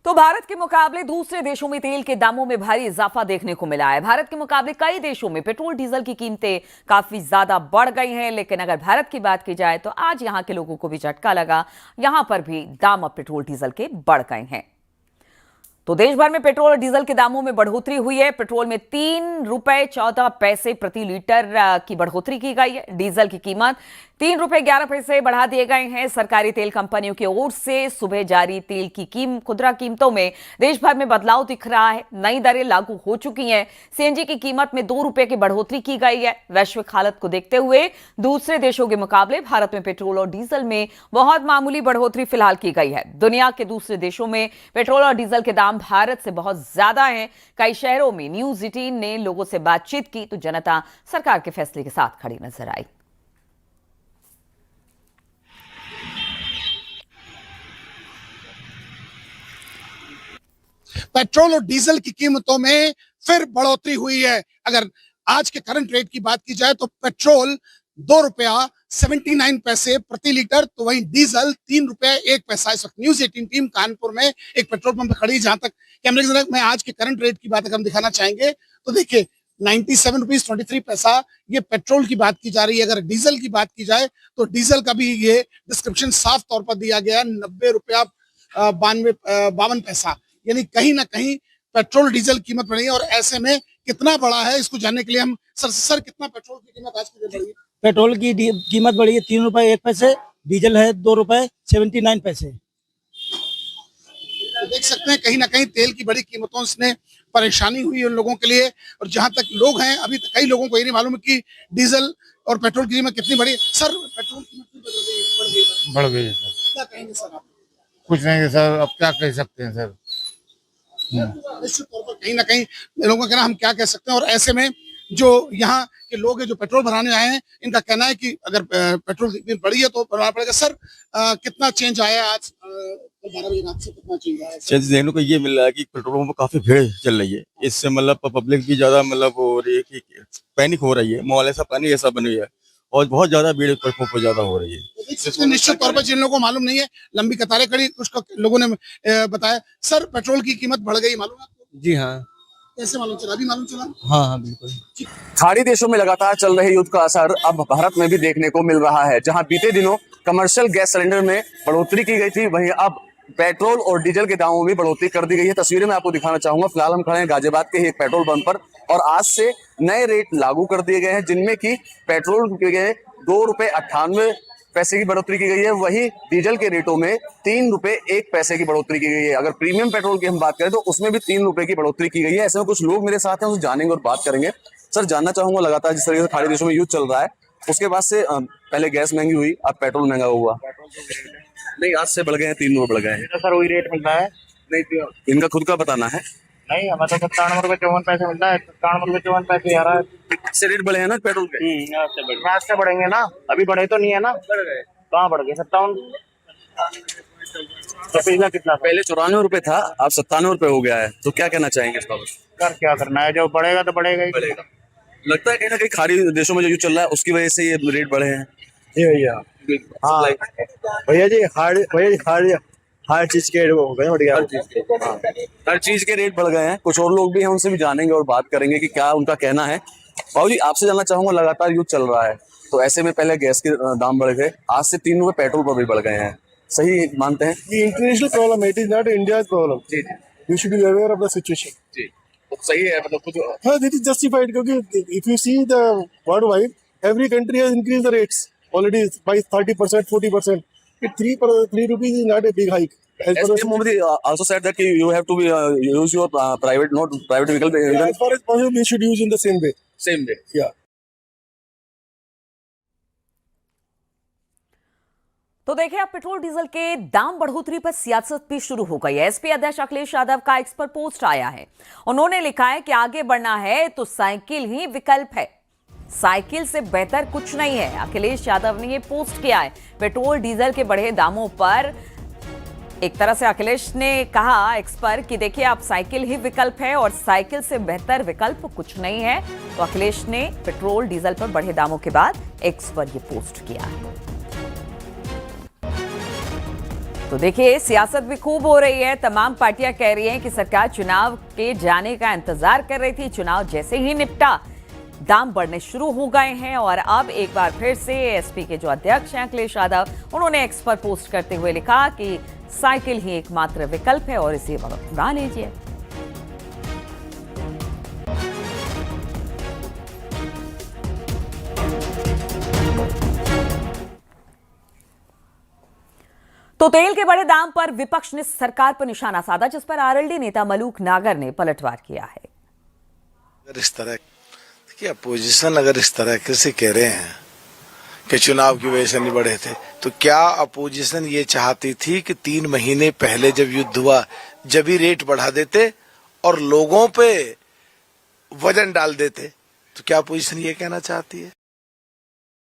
तो भारत के मुकाबले दूसरे देशों में तेल के दामों में भारी इजाफा देखने को मिला है। भारत के मुकाबले कई देशों में पेट्रोल डीजल की कीमतें काफी ज्यादा बढ़ गई हैं, लेकिन अगर भारत की बात की जाए तो आज यहां के लोगों को भी झटका लगा। यहां पर भी दाम अब पेट्रोल डीजल के बढ़ गए हैं। तो देश भर में पेट्रोल और डीजल के दामों में बढ़ोतरी हुई है। पेट्रोल में 3 रुपए 14 पैसे प्रति लीटर की बढ़ोतरी की गई है। डीजल की कीमत 3 रुपए 11 पैसे बढ़ा दिए गए हैं। सरकारी तेल कंपनियों की ओर से सुबह जारी तेल की खुदरा कीमतों में देश भर में बदलाव दिख रहा है। नई दरें लागू हो चुकी हैं। सीएनजी की कीमत में 2 रुपए की बढ़ोतरी की गई है। वैश्विक हालत को देखते हुए दूसरे देशों के मुकाबले भारत में पेट्रोल और डीजल में बहुत मामूली बढ़ोतरी फिलहाल की गई है। दुनिया के दूसरे देशों में पेट्रोल और डीजल के दाम भारत से बहुत ज्यादा हैं। कई शहरों में न्यूज 18 ने लोगों से बातचीत की तो जनता सरकार के फैसले के साथ खड़ी नजर आई। पेट्रोल और डीजल की कीमतों में फिर बढ़ोतरी हुई है। अगर आज के करंट रेट की बात की जाए तो पेट्रोल 2 रुपया 79 पैसे प्रति लीटर, तो वहीं डीजल 3 रुपया 1 पैसा। इस वक्त न्यूज 18 टीम कानपुर में एक पेट्रोल पंप खड़ी है, जहां तक कैमरे के जरिए मैं आज के करंट रेट की बात अगर हम दिखाना चाहेंगे तो देखिए 97 रुपीज 23 पैसा ये पेट्रोल की बात की जा रही है। अगर डीजल की बात की जाए तो डीजल का भी ये डिस्क्रिप्शन साफ तौर पर दिया गया, 90 रुपया 52 पैसा। यानी कहीं ना कहीं पेट्रोल डीजल कीमत बढ़ी है। और ऐसे में कितना बढ़ा है इसको जानने के लिए हम सर कितना पेट्रोल की कीमत आज के दिन बढ़ी है? पेट्रोल की कीमत बढ़ी है 3 रुपए 1 पैसे, डीजल है 2 रुपए 79 पैसे। तो देख सकते हैं कहीं ना कहीं तेल की बड़ी कीमतों से परेशानी हुई उन लोगों के लिए। और जहां तक लोग हैं अभी तक कई लोगों को ये नहीं मालूम है कि डीजल और पेट्रोल की कीमत कितनी बढ़ी है। सर पेट्रोल की कीमत बढ़ गई है सर। क्या कहेंगे सर आप? कुछ नहीं सर, अब क्या कह सकते हैं सर। निश्चित तौर पर कहीं ना कहीं लोगों का कहना हम क्या कह सकते हैं। और ऐसे में जो यहाँ के लोग हैं जो पेट्रोल भराने आए हैं, इनका कहना है कि अगर पेट्रोल की कीमत बढ़ी है तो भरना पड़ेगा। सर कितना चेंज आया आज 12 बजे रात से, कितना चेंज आया? चेंज देखने को ये मिल रहा है कि पेट्रोल पंप में काफी भीड़ चल रही है। इससे मतलब पब्लिक भी ज्यादा मतलब हो रही है कि पैनिक हो रही है। मॉल ऐसा पानी ऐसा बनी है और बहुत ज्यादा भीड़ पेट्रोल पंप पर ज्यादा हो रही है। निश्चित तौर पर जिन लोगों को मालूम नहीं है, लंबी कतारें खड़ी, कुछ लोगों ने बताया। सर पेट्रोल की कीमत बढ़ गई, मालूम है आपको? जी हाँ। कैसे मालूम चला? अभी मालूम चला? हाँ हाँ बिल्कुल। खाड़ी देशों में लगातार चल रहे युद्ध का असर अब भारत में भी देखने को मिल रहा है। जहां बीते दिनों कमर्शियल गैस सिलेंडर में बढ़ोतरी की गई थी, वहीं अब पेट्रोल और डीजल के दामों में बढ़ोतरी कर दी गई है। तस्वीरें मैं आपको दिखाना चाहूंगा। फिलहाल हम खड़े हैं गाजियाबाद के ही एक पेट्रोल पंप पर और आज से नए रेट लागू कर दिए गए हैं, जिनमें की पेट्रोल के 2 रुपए 98 पैसे की बढ़ोतरी की गई है। वहीं डीजल के रेटों में 3 रुपए 1 पैसे की बढ़ोतरी की गई है। अगर प्रीमियम पेट्रोल की हम बात करें तो उसमें भी 3 रुपए की बढ़ोतरी की गई है। ऐसे में कुछ लोग मेरे साथ हैं, उसे जानेंगे और बात करेंगे। सर जानना चाहूंगा, लगातार जिस तरीके से खाड़ी देशों में युद्ध चल रहा है उसके बाद से पहले गैस महंगी हुई, अब पेट्रोल महंगा हुआ। नहीं आज से बढ़ गए हैं, 3 रुपए बढ़ गए हैं। सर वही रेट मिलता है। नहीं इनका खुद का बताना है। नहीं हमें तो 97 रुपए 54 पैसे मिलता है। 97 रुपए 54 पैसे आ रहा है। इससे रेट बढ़े हैं ना पेट्रोल के? आज से बढ़ेंगे ना, अभी बढ़े तो नहीं है ना। कहाँ बढ़ गए? 57। तो पिछला कितना? पहले 94 रुपए था, अब 97 रुपए हो गया है। तो क्या कहना चाहेंगे इस बाबत? सर क्या करना है, जो बढ़ेगा तो बढ़ेगा ही। बढ़ेगा। लगता है कहीं ना कहीं खाड़ी देशों में जो युद्ध चल रहा है उसकी वजह से ये रेट बढ़े हैं। भैया हाँ भैया जी हर चीज के हो गए बढ़िया। हर चीज के रेट बढ़ गए हैं। कुछ और लोग भी हैं, उनसे भी जानेंगे और बात करेंगे कि क्या उनका कहना है। बाबू जी आपसे जानना चाहूंगा, लगातार युद्ध चल रहा है तो ऐसे में पहले गैस के दाम बढ़ गए, आज से 3 रुपए पेट्रोल पर भी बढ़ गए हैं, सही मानते हैं? ये इंटरनेशनल प्रॉब्लम है, it is not India's problem. जी जी you should be aware of the situation. जी तो सही है, मतलब खुद हाँ दिस इज जस्टिफाइड, क्योंकि if you see the world wide every country has increase the rates already by 30% 40%. 3 rupees is not a big hike. As Modi also said that you have to use your private vehicle. As far as possible, we should use in the same way. Same way. Yeah. तो देखिए अब petrol diesel के दाम बढ़ोतरी पर सियासत भी शुरू हो गई है। एसपी अध्यक्ष अखिलेश यादव का एक्स पर पोस्ट आया है। उन्होंने लिखा है कि आगे बढ़ना है तो साइकिल ही विकल्प है, साइकिल से बेहतर कुछ नहीं है। अखिलेश यादव ने ये पोस्ट किया है। पेट्रोल डीजल के बढ़े दामों पर एक तरह से अखिलेश ने कहा एक्स पर कि देखिए आप साइकिल ही विकल्प है और साइकिल से बेहतर विकल्प कुछ नहीं है। तो अखिलेश ने पेट्रोल डीजल पर बढ़े दामों के बाद एक्स पर यह पोस्ट किया है। तो देखिए, सियासत भी खूब हो रही है। तमाम पार्टियां कह रही हैं कि सरकार चुनाव के जाने का इंतजार कर रही थी। चुनाव जैसे ही निपटा, दाम बढ़ने शुरू हो गए हैं और अब एक बार फिर से एसपी के जो अध्यक्ष हैं अखिलेश यादव, उन्होंने एक्स पर पोस्ट करते हुए लिखा कि साइकिल ही एकमात्र विकल्प है और इसे उड़ा लीजिए। तो तेल के बड़े दाम पर विपक्ष ने सरकार पर निशाना साधा, जिस पर आरएलडी नेता मलूक नागर ने पलटवार किया है। अगर इस तरह देखिए, अपोजिशन अगर इस तरह से कह रहे हैं कि चुनाव की वजह से नहीं बढ़े थे, तो क्या अपोजिशन ये चाहती थी कि 3 महीने पहले जब युद्ध हुआ जब ही रेट बढ़ा देते और लोगों पे वजन डाल देते? तो क्या अपोजिशन ये कहना चाहती है?